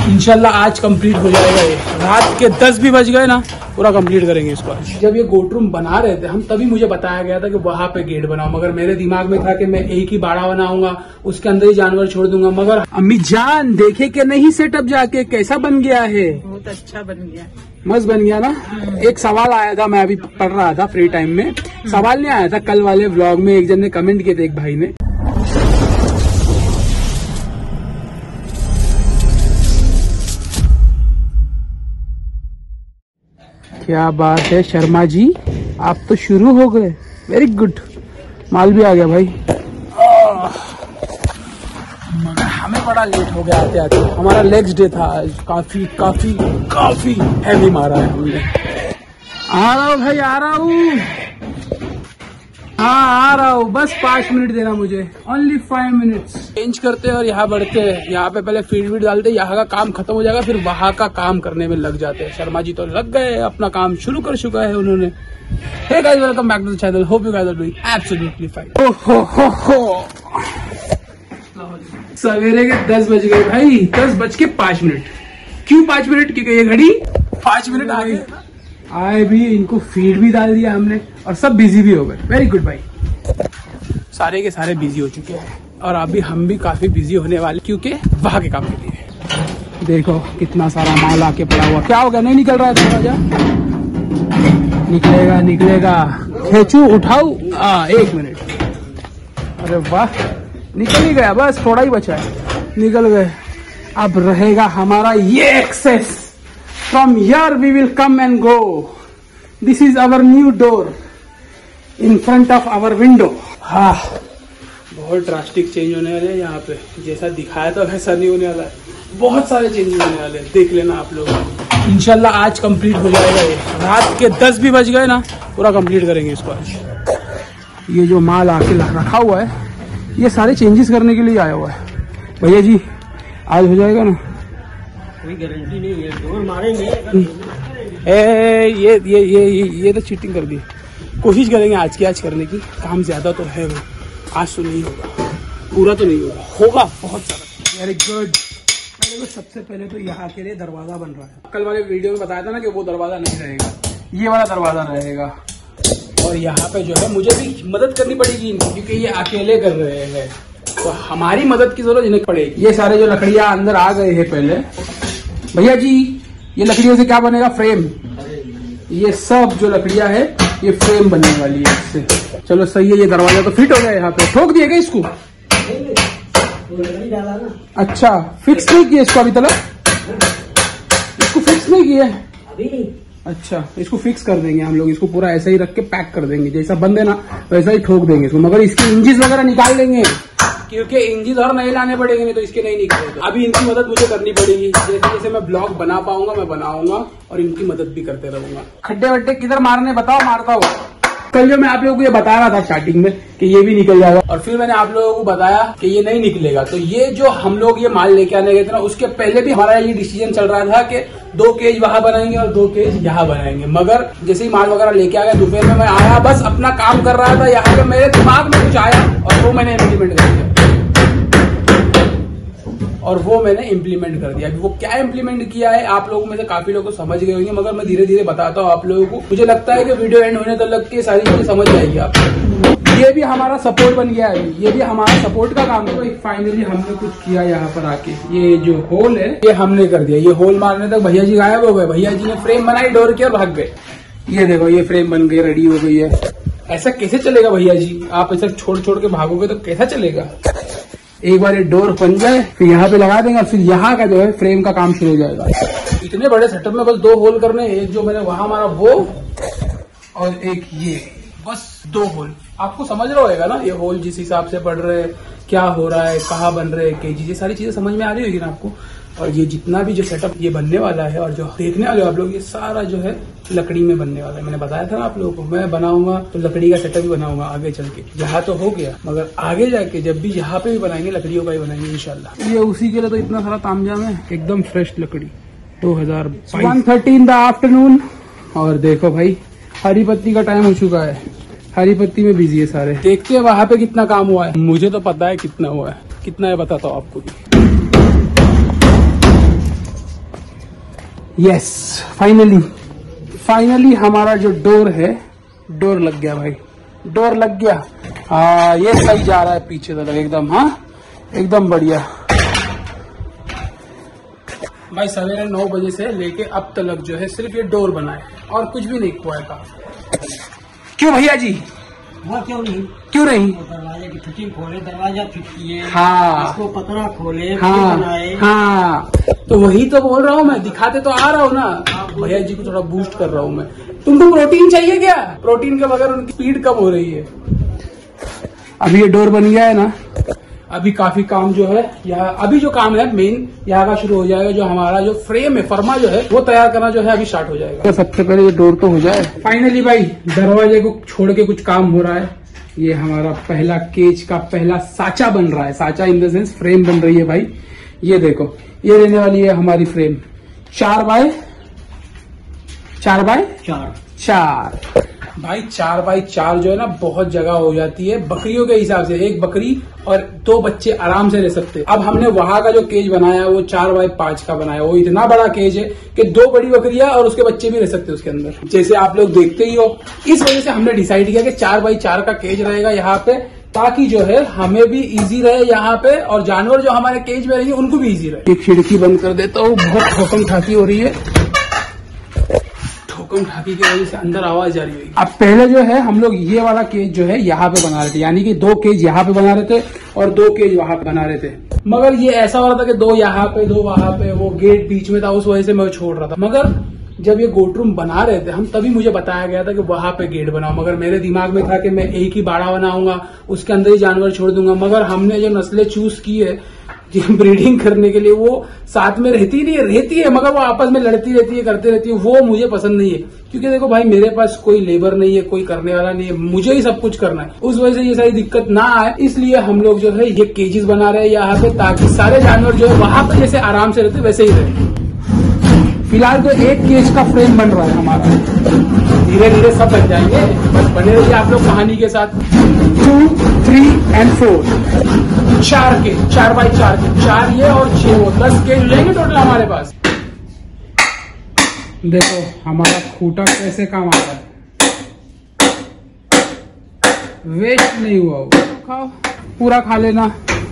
इंशाल्लाह आज कंप्लीट हो जाएगा। ये रात के 10 भी बज गए ना, पूरा कंप्लीट करेंगे इसको आज। जब ये गोट रूम बना रहे थे हम, तभी मुझे बताया गया था कि वहां पे गेट बनाओ, मगर मेरे दिमाग में था कि मैं एक ही बाड़ा बनाऊंगा, उसके अंदर ही जानवर छोड़ दूंगा। मगर अम्मी जान देखे कि नहीं सेटअप जाके कैसा बन गया है? बहुत अच्छा बन गया, मस्त बन गया ना। एक सवाल आया था, मैं अभी पढ़ रहा था फ्री टाइम में, सवाल नहीं आया था कल वाले व्लॉग में, एक जन ने कमेंट किए थे, एक भाई ने। क्या बात है शर्मा जी, आप तो शुरू हो गए, वेरी गुड। माल भी आ गया भाई, मगर हमें बड़ा लेट हो गया आते आते। हमारा लेग्स डे था आज, काफी काफी काफी हैवी मारा है हमने। आ रहा हूँ भाई, आ रहा हूँ, हाँ आ रहा हूँ, बस 5 मिनट देना मुझे, ओनली 5 मिनट्स। चेंज करते हैं और यहाँ बढ़ते हैं। यहाँ पे पहले फीड वीड डालते हैं, यहाँ का काम खत्म हो जाएगा, फिर वहाँ का काम करने में लग जाते हैं। शर्मा जी तो लग गए, अपना काम शुरू कर चुका है उन्होंने। Hey guys, welcome back to the channel, hope you guys are doing absolutely fine. ओहो सवेरे के 10 बज गए भाई, 10:05। क्यों 5 मिनट? क्योंकि ये घड़ी 5 मिनट आगे आए भी, इनको फीड भी डाल दिया हमने और सब बिजी भी हो गए। वेरी गुड भाई, सारे के सारे बिजी हो चुके हैं और अभी हम भी काफी बिजी होने वाले, क्योंकि वहां के काम के लिए। देखो कितना सारा माल आके पड़ा हुआ। क्या होगा, नहीं निकल रहा है दरवाजा? निकलेगा निकलेगा, खींचू उठाऊ, 1 मिनट। अरे वाह, निकल ही गया, बस थोड़ा ही बचा है, निकल गए। अब रहेगा हमारा ये access. From here we will come and go. This is our new door in front of our window. हाँ, बहुत ड्रास्टिक चेंज होने वाले हैं यहाँ पे। जैसा दिखाया था वैसा नहीं होने वाला है, बहुत सारे चेंजेस होने वाले हैं, देख लेना आप लोग। इंशाल्लाह आज कंप्लीट हो जाएगा। ये रात के 10 भी बज गए ना, पूरा कंप्लीट करेंगे इसको आज। ये जो माल आके रखा हुआ है, ये सारे चेंजेस करने के लिए आया हुआ है। भैया जी आज हो जाएगा ना? कोई गारंटी नहीं है, डोर मारेंगे। ये तो चीटिंग कर दी। कोशिश करेंगे आज की आज करने की, काम ज्यादा तो है वो, आज तो नहीं होगा, पूरा तो नहीं होगा, होगा बहुत सारा। Very good. सबसे पहले तो यहाँ के लिए दरवाजा बन रहा है। कल वाले वीडियो में बताया था ना कि वो दरवाजा नहीं रहेगा, ये वाला दरवाजा रहेगा। और यहाँ पे जो है मुझे भी मदद करनी पड़ेगी इनकी, क्योंकि ये अकेले कर रहे हैं, तो हमारी मदद की जरूरत इन्हें पड़ेगी। ये सारे जो लकड़ियां अंदर आ गए हैं पहले। भैया जी ये लकड़ियों से क्या बनेगा? फ्रेम। ये सब जो लकड़ियां है ये फ्रेम बनने वाली है इससे। चलो सही है, ये दरवाजा तो फिट हो गया। यहाँ पे ठोक दिएगा इसको? अच्छा, फिक्स नहीं किया इसको अभी तक? इसको फिक्स नहीं किया अभी? अच्छा, इसको फिक्स कर देंगे हम लोग। इसको पूरा ऐसा ही रख के पैक कर देंगे, जैसा बंद है ना वैसा ही ठोक देंगे इसको। मगर इसकी इंजिस वगैरह निकाल देंगे, क्योंकि इंजिन और नहीं लाने पड़ेंगे, नहीं तो इसके नहीं निकलेंगे। अभी इनकी मदद मुझे करनी पड़ेगी। जैसे जैसे मैं ब्लॉग बना पाऊंगा मैं बनाऊंगा और इनकी मदद भी करते रहूंगा। खड्डे वड्डे किधर मारने बताओ, मारता हूँ। कल जो मैं आप लोगों को ये बता रहा था स्टार्टिंग में कि ये भी निकल जाएगा, और फिर मैंने आप लोगों को बताया कि ये नहीं निकलेगा। तो ये जो हम लोग ये माल लेके आने गए थे ना, उसके पहले भी हमारा ये डिसीजन चल रहा था कि 2 केज वहां बनाएंगे और 2 केज यहाँ बनाएंगे। मगर जैसे ही माल वगैरह लेके आ गया, दोपहर में मैं आया, बस अपना काम कर रहा था। यहाँ पे मेरे दिमाग में कुछ आया और वो मैंने इम्प्लीमेंट कर दिया। अभी वो क्या इम्प्लीमेंट किया है आप लोगों में से काफी लोग समझ गए होंगे, मगर मैं धीरे धीरे बताता हूँ आप लोगों को। मुझे लगता है कि वीडियो एंड होने तक की सारी चीजें समझ जाएगी आप। ये भी हमारा सपोर्ट बन गया है, ये भी हमारा सपोर्ट का काम है। फाइनली हमने कुछ किया यहाँ पर आके। ये जो होल है ये हमने कर दिया। ये होल मारने तक भैया जी गायब हो गए। भैया जी ने फ्रेम बनाई डोर की और भाग गए। ये देखो ये फ्रेम बन गई, रेडी हो गई है। ऐसा कैसे चलेगा भैया जी? आप ऐसा छोड़ छोड़ के भागोगे तो कैसा चलेगा? एक बार ये डोर बन जाए, फिर यहाँ पे लगा देंगे और फिर यहाँ का जो है फ्रेम का काम शुरू हो जाएगा। इतने बड़े सेटअप में बस 2 होल करने, एक जो मैंने वहां मारा वो और एक ये, बस 2 होल। आपको समझ रहा होगा ना ये होल जिस हिसाब से पड़ रहे हैं, क्या हो रहा है, कहाँ बन रहे हैं, केजी, ये सारी चीजें समझ में आ रही होगी ना आपको। और ये जितना भी जो सेटअप ये बनने वाला है और जो देखने वाले हो आप लोग, ये सारा जो है लकड़ी में बनने वाला है। मैंने बताया था ना आप लोगों को, मैं बनाऊंगा तो लकड़ी का सेटअप भी बनाऊंगा आगे चल के। यहाँ तो हो गया, मगर आगे जाके जब भी यहाँ पे भी बनाएंगे लकड़ियों का ही बनाएंगे इंशाल्लाह। ये उसी के लिए तो इतना सारा तामझाम है। एकदम फ्रेश लकड़ी 1:30 इन द आफ्टरनून। और देखो भाई हरी पत्ती का टाइम हो चुका है, हरी पत्ती में बिजी है सारे। देखते हैं वहां पे कितना काम हुआ है। मुझे तो पता है कितना हुआ है, कितना है बताता हूँ आपको भी। यस, फाइनली हमारा जो डोर है, डोर लग गया भाई, डोर लग गया। हाँ, ये सही जा रहा है पीछे तक एकदम। हाँ, एकदम बढ़िया भाई। सवेरे 9 बजे से लेके अब तक जो है सिर्फ ये डोर बना है और कुछ भी नहीं हुआ है। क्यों भैया जी? हाँ, क्यों नहीं? दरवाजे की फिटिंग खोले, दरवाजा फिट किए। हाँ, इसको पतरा खोले, हाँ बनाए। हाँ, तो वही तो बोल रहा हूँ मैं, दिखाते तो आ रहा हूँ ना। भैया जी को थोड़ा बूस्ट कर रहा हूँ मैं। तुमको प्रोटीन चाहिए क्या? प्रोटीन के बगैर उनकी स्पीड कम हो रही है। अभी ये डोर बन गया है ना, अभी काफी काम जो है यहाँ, अभी जो काम है मेन यहाँ का शुरू हो जाएगा। जो हमारा जो फ्रेम है, फर्मा जो है वो तैयार करना जो है अभी स्टार्ट हो जाएगा। तो सबसे पहले ये डोर तो हो जाए। फाइनली भाई दरवाजे को छोड़ के कुछ काम हो रहा है। ये हमारा पहला केज का पहला साचा बन रहा है। साचा इन द सेंस फ्रेम बन रही है भाई। ये देखो, ये रहने वाली है हमारी फ्रेम 4 बाय 4 भाई। 4 बाय 4 जो है ना बहुत जगह हो जाती है बकरियों के हिसाब से। एक बकरी और 2 बच्चे आराम से रह सकते। अब हमने वहां का जो केज बनाया वो 4 बाय 5 का बनाया। वो इतना बड़ा केज है कि 2 बड़ी बकरियां और उसके बच्चे भी रह सकते उसके अंदर, जैसे आप लोग देखते ही हो। इस वजह से हमने डिसाइड किया कि 4 बाय 4 का केज रहेगा यहाँ पे, ताकि जो है हमें भी इजी रहे यहाँ पे और जानवर जो हमारे केज में रहेंगे उनको भी इजी रहे। एक खिड़की बंद कर देता हूँ, बहुत ठोकम ठाकी हो रही है। ठोकम ठाकी की वजह से अंदर आवाज जा रही है। अब पहले जो है हम लोग ये वाला केज जो है यहाँ पे बना रहे थे, यानी कि 2 केज यहाँ पे बना रहे थे और 2 केज वहां पे बना रहे थे। मगर ये ऐसा हो रहा था कि 2 यहाँ पे 2 वहां पे, वो गेट बीच में था, उस वजह से मैं छोड़ रहा था। मगर जब ये गोट रूम बना रहे थे हम, तभी मुझे बताया गया था कि वहां पे गेट बनाओ। मगर मेरे दिमाग में था कि मैं एक ही बाड़ा बनाऊंगा, उसके अंदर ही जानवर छोड़ दूंगा। मगर हमने जो नस्लें चूज की है ब्रीडिंग करने के लिए, वो साथ में रहती नहीं है, रहती है मगर वो आपस में लड़ती रहती है, करती रहती है। वो मुझे पसंद नहीं है, क्योंकि देखो भाई मेरे पास कोई लेबर नहीं है, कोई करने वाला नहीं है, मुझे ही सब कुछ करना है। उस वजह से ये सारी दिक्कत ना आए, इसलिए हम लोग जो है ये केजेस बना रहे हैं यहाँ पे, ताकि सारे जानवर जो है वहां पे जैसे आराम से रहते वैसे ही रहे। फिलहाल तो 1 केज का फ्रेम बन रहा है हमारा, धीरे धीरे सब बन जाएंगे। बस बने रहिए आप लोग कहानी के साथ। 2, 3 and 4 4 केज, 4 बाय 4 के 4 ये और 6 वो, 10 केज हो जाएंगे टोटल हमारे पास। देखो हमारा खूटा कैसे काम आता है, वेस्ट नहीं हुआ वो। खाओ, पूरा खा लेना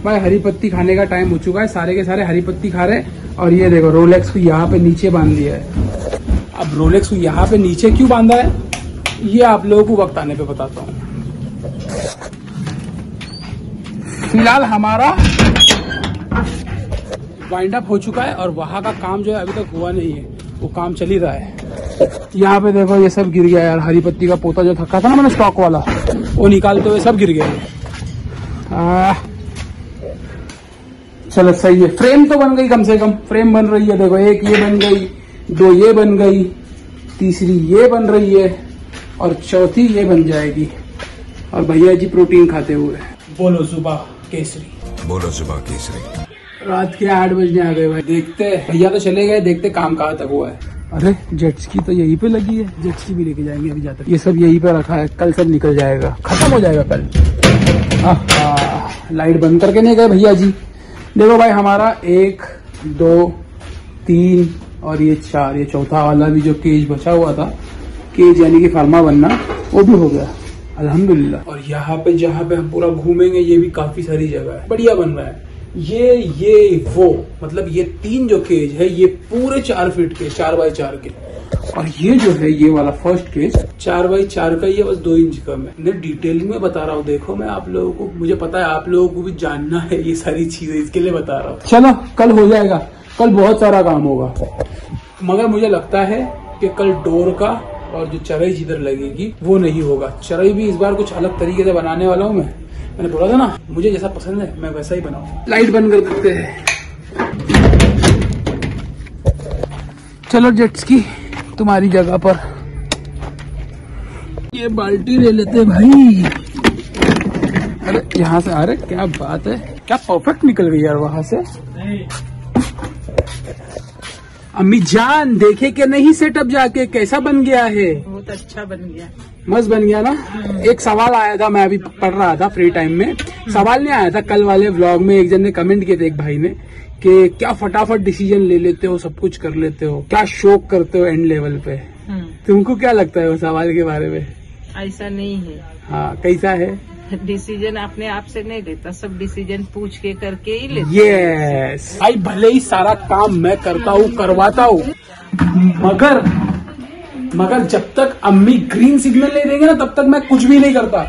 भाई। हरी पत्ती खाने का टाइम हो चुका है, सारे के सारे हरी पत्ती खा रहे। और ये देखो रोलेक्स को यहाँ पे नीचे बांध दिया है। अब रोलेक्स को यहाँ पे नीचे क्यों बांधा है ये आप लोगों को वक्त आने पे बताता हूँ। फिलहाल हमारा वाइंड अप हो चुका है और वहां का काम जो है अभी तक हुआ नहीं है, वो काम चल ही रहा है। यहाँ पे देखो ये सब गिर गया यार, हरी पत्ती का पोता जो थका था ना मैंने स्टॉक वाला, वो निकालते हुए सब गिर गया। चलो सही है, फ्रेम तो बन गई, कम से कम फ्रेम बन रही है। देखो 1 ये बन गई, 2 ये बन गई, तीसरी ये बन रही है और चौथी ये बन जाएगी। और भैया जी प्रोटीन खाते हुए बोलो सुबह केसरी, बोलो सुबह केसरी। रात के 8 बजने आ गए भाई। देखते भैया तो चले गए, देखते काम कहाँ तक हुआ है। अरे जेट्स की तो यहीं पे लगी है, जेट्स की भी लेके जाएंगे अभी जाकर। ये सब यहीं पे रखा है, कल सब निकल जाएगा, खत्म हो जाएगा कल। लाइट बंद करके नहीं गए भैया जी। देखो भाई हमारा 1, 2, 3 और ये 4, ये चौथा वाला भी जो केज बचा हुआ था, केज यानी कि फार्मा बनना, वो भी हो गया अल्हम्दुलिल्लाह। और यहाँ पे जहाँ पे हम पूरा घूमेंगे ये भी काफी सारी जगह है, बढ़िया बन रहा है। ये वो मतलब ये 3 जो केज है ये पूरे 4 फीट के, 4 बाय 4 के। और ये जो है ये वाला फर्स्ट केज 4 बाय 4 का, ये बस 2 इंच कम है। मैं डिटेलिंग में बता रहा हूँ, देखो मैं आप लोगों को, मुझे पता है आप लोगों को भी जानना है ये सारी चीजें, इसके लिए बता रहा हूँ। चलो कल हो जाएगा, कल बहुत सारा काम होगा। मगर मुझे लगता है कि कल डोर का और जो चरई जिधर लगेगी वो नहीं होगा। चरई भी इस बार कुछ अलग तरीके से बनाने वाला हूँ मैं। मैंने बोला था ना मुझे जैसा पसंद है मैं वैसा ही बनाऊँ। लाइट बंद कर देते हैं। चलो जेट्स की तुम्हारी जगह पर ये बाल्टी ले लेते भाई। अरे यहाँ से, अरे क्या बात है, क्या परफेक्ट निकल गई यार वहां से। अम्मी जान देखे कि नहीं सेटअप जाके कैसा बन गया है? बहुत अच्छा बन गया, मस्त बन गया ना। एक सवाल आया था, मैं अभी पढ़ रहा था फ्री टाइम में, सवाल नहीं आया था कल वाले व्लॉग में, एक जन ने कमेंट किए थे एक भाई ने कि क्या फटाफट डिसीजन ले लेते हो, सब कुछ कर लेते हो, क्या शौक करते हो एंड लेवल पे। तुमको क्या लगता है वो सवाल के बारे में? ऐसा नहीं है। हाँ, कैसा है? डिसीजन अपने आप से नहीं लेता, सब डिसीजन पूछ के करके ही लेता। यस भाई, भले ही सारा काम मैं करता हूँ, करवाता हूँ, मगर जब तक अम्मी ग्रीन सिग्नल नहीं देंगे ना तब तक मैं कुछ भी नहीं करता।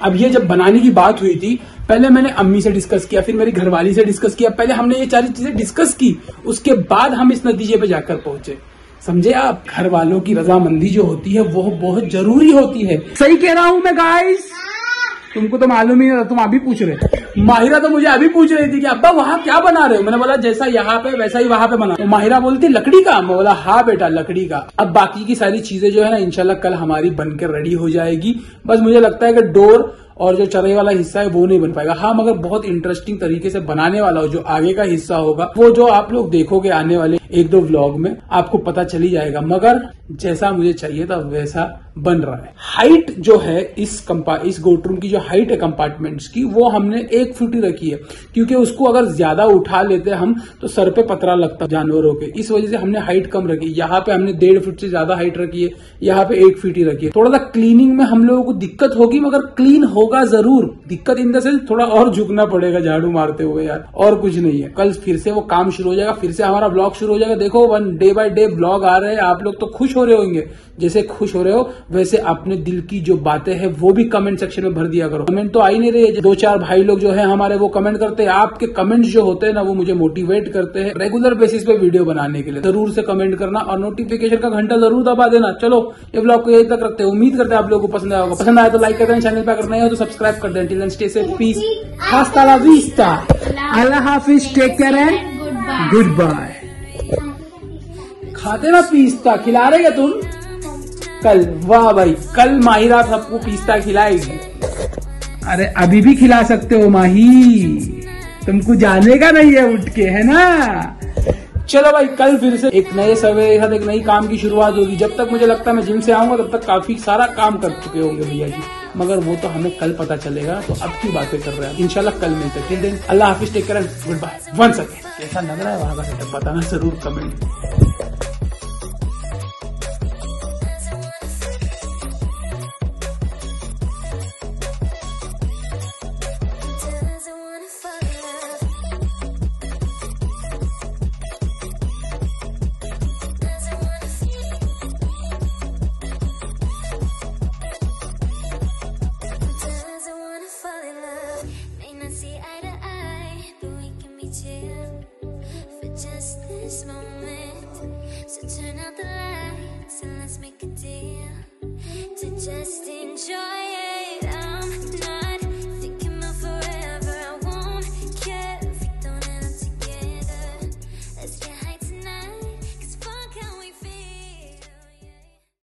अब ये जब बनाने की बात हुई थी, पहले मैंने अम्मी से डिस्कस किया, फिर मेरी घरवाली से डिस्कस किया, पहले हमने ये सारी चीजें डिस्कस की, उसके बाद हम इस नतीजे पे जाकर पहुंचे। समझे आप? घर वालों की रजामंदी जो होती है वो बहुत जरूरी होती है। सही कह रहा हूं मैं गाइस? तुमको तो मालूम ही नहीं था, तुम अभी पूछ रहे। माहिरा तो मुझे अभी पूछ रही थी कि अब्बा वहाँ क्या बना रहे हो। मैंने बोला जैसा यहाँ पे वैसा ही वहाँ पे बना। तो माहिरा बोलती लकड़ी का। मैं बोला हाँ बेटा लकड़ी का। अब बाकी की सारी चीजें जो है ना इंशाल्लाह कल हमारी बनकर रेडी हो जाएगी। बस मुझे लगता है कि डोर और जो चढ़ाई वाला हिस्सा है वो नहीं बन पाएगा। हाँ, मगर बहुत इंटरेस्टिंग तरीके से बनाने वाला हो, जो आगे का हिस्सा होगा वो जो आप लोग देखोगे आने वाले 1-2 व्लॉग में आपको पता चली जाएगा। मगर जैसा मुझे चाहिए था वैसा बन रहा है। हाइट जो है इस गोट रूम की जो हाइट है कंपार्टमेंट्स की, वो हमने 1 फीट ही रखी है, क्योंकि उसको अगर ज्यादा उठा लेते हम तो सर पे पतरा लगता जानवरों के। इस वजह से हमने हाइट कम रखी। यहाँ पे हमने 1.5 फीट से ज्यादा हाइट रखी है, यहाँ पे 1 फीट ही रखी है। थोड़ा सा क्लीनिंग में हम लोगों को दिक्कत होगी, मगर क्लीन होगा जरूर। दिक्कत इन द सेंस थोड़ा और झुकना पड़ेगा झाड़ू मारते हुए यार, और कुछ नहीं है। कल फिर से वो काम शुरू हो जाएगा, फिर से हमारा ब्लॉग शुरू हो जाएगा। देखो 1 डे बाय डे ब्लॉग आ रहे हैं। आप लोग तो खुश हो रहे होंगे, जैसे खुश हो रहे हो वैसे अपने दिल की जो बातें हैं वो भी कमेंट सेक्शन में भर दिया करो। कमेंट तो आ ही नहीं रही है। 2-4 भाई लोग जो है हमारे वो कमेंट करते हैं। आपके कमेंट्स जो होते हैं ना वो मुझे मोटिवेट करते हैं रेगुलर बेसिस पे वीडियो बनाने के लिए। जरूर से कमेंट करना और नोटिफिकेशन का घंटा जरूर दबा देना। चलो ये ब्लॉग को यही तक रखते हैं। उम्मीद करते हैं आप लोगों को पसंद आया होगा। पसंद आया तो लाइक कर देना, चैनल पे अगर नए हो तो सब्सक्राइब कर देना। Till then stay safe, peace, hasta la vista, अल्लाह हाफिज, take care and goodbye. खाते ना पिस्ता, खिला रहे तुम कल? वाह भाई, कल माहिरा सबको पिस्ता खिलाएगी। अरे अभी भी खिला सकते हो माही, तुमको जाने का नहीं है उठ के, है ना? चलो भाई, कल फिर से एक नए सवेरे के साथ एक नई काम की शुरुआत होगी। जब तक मुझे लगता है मैं जिम से आऊंगा तब तक काफी सारा काम कर चुके होंगे भैया जी, मगर वो तो हमें कल पता चलेगा। तो अब की बातें कर रहे हैं, इंशाल्लाह कल मिलते हैं। टिल देन अल्लाह हाफिज, take care, goodbye once again. कैसा लग रहा है वहां का सेटअप बताना जरूर comment. Just this moment, so turn out the lights and let's make a deal to just